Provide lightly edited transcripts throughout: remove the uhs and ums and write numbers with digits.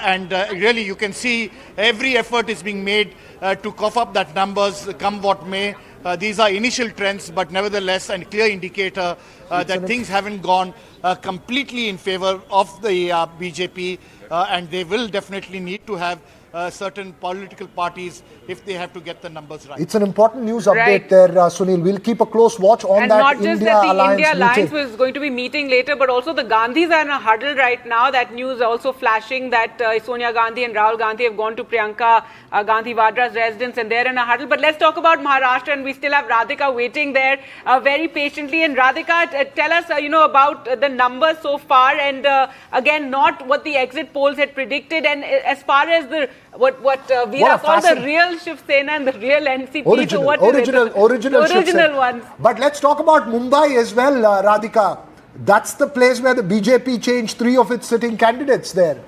And really, you can see every effort is being made to cough up that numbers, come what may. These are initial trends, but nevertheless, a clear indicator that things haven't gone completely in favor of the BJP, and they will definitely need to have certain political parties if they have to get the numbers right. It's an important news update there, Sunil. We'll keep a close watch on that India Alliance And not just that the India Alliance meeting. was going to be meeting later, but also the Gandhis are in a huddle right now. That news also flashing that Sonia Gandhi and Rahul Gandhi have gone to Priyanka Gandhi Vadra's residence and they're in a huddle. But let's talk about Maharashtra, and we still have Radhika waiting there very patiently. And Radhika, tell us, about the numbers so far, and again, not what the exit polls had predicted. And as far as the what Veera called the real Shiv Sena and the real NCP. Original ones. But let's talk about Mumbai as well, Radhika. That's the place where the BJP changed 3 of its sitting candidates there.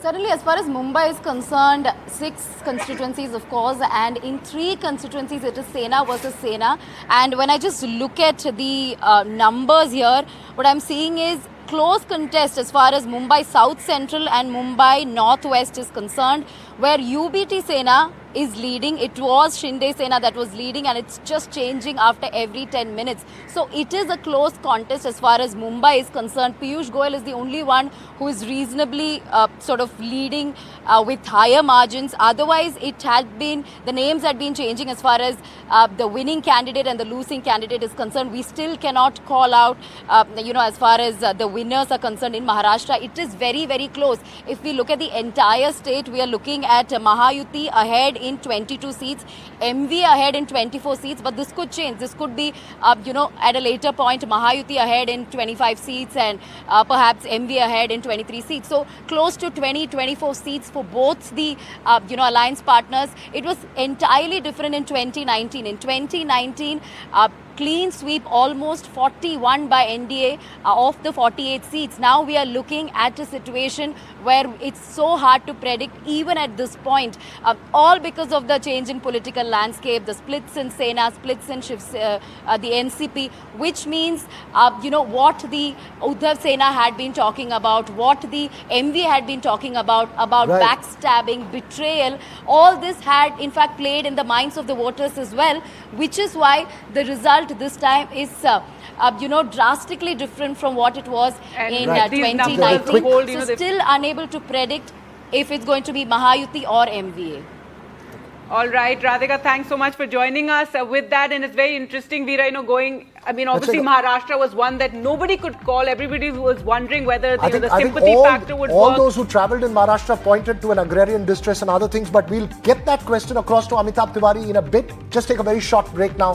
Certainly, as far as Mumbai is concerned, 6 constituencies, of course, and in 3 constituencies, it is Sena versus Sena. And when I just look at the numbers here, what I'm seeing is close contest as far as Mumbai South Central and Mumbai Northwest is concerned, where UBT Sena is leading. It was Shinde Sena that was leading, and it's just changing after every 10 minutes. So it is a close contest as far as Mumbai is concerned. Piyush Goyal is the only one who is reasonably sort of leading with higher margins. Otherwise, it had been, the names had been changing as far as the winning candidate and the losing candidate is concerned. We still cannot call out, as far as the winners are concerned in Maharashtra. It is very, very close. If we look at the entire state, we are looking at Mahayuti ahead in 22 seats, MV ahead in 24 seats, but this could change. This could be, at a later point, Mahayuti ahead in 25 seats and perhaps MV ahead in 23 seats. So close to 20-24 seats for both the, alliance partners. It was entirely different in 2019. In 2019, clean sweep, almost 41 by NDA of the 48 seats. Now we are looking at a situation where it's so hard to predict even at this point, all because of the change in political landscape, the splits in Sena, splits in the NCP, which means, what the Uddhav Sena had been talking about, what the MV had been talking about right, backstabbing, betrayal, all this had in fact played in the minds of the voters as well, which is why the result this time is drastically different from what it was in 2019. So still unable to predict if it's going to be Mahayuti or MVA. All right, Radhika, thanks so much for joining us with that. And it's very interesting, Veera, obviously Maharashtra was one that nobody could call. Everybody was wondering whether the sympathy factor would work. All those who travelled in Maharashtra pointed to an agrarian distress and other things, but we'll get that question across to Amitabh Tiwari in a bit. Just take a very short break now.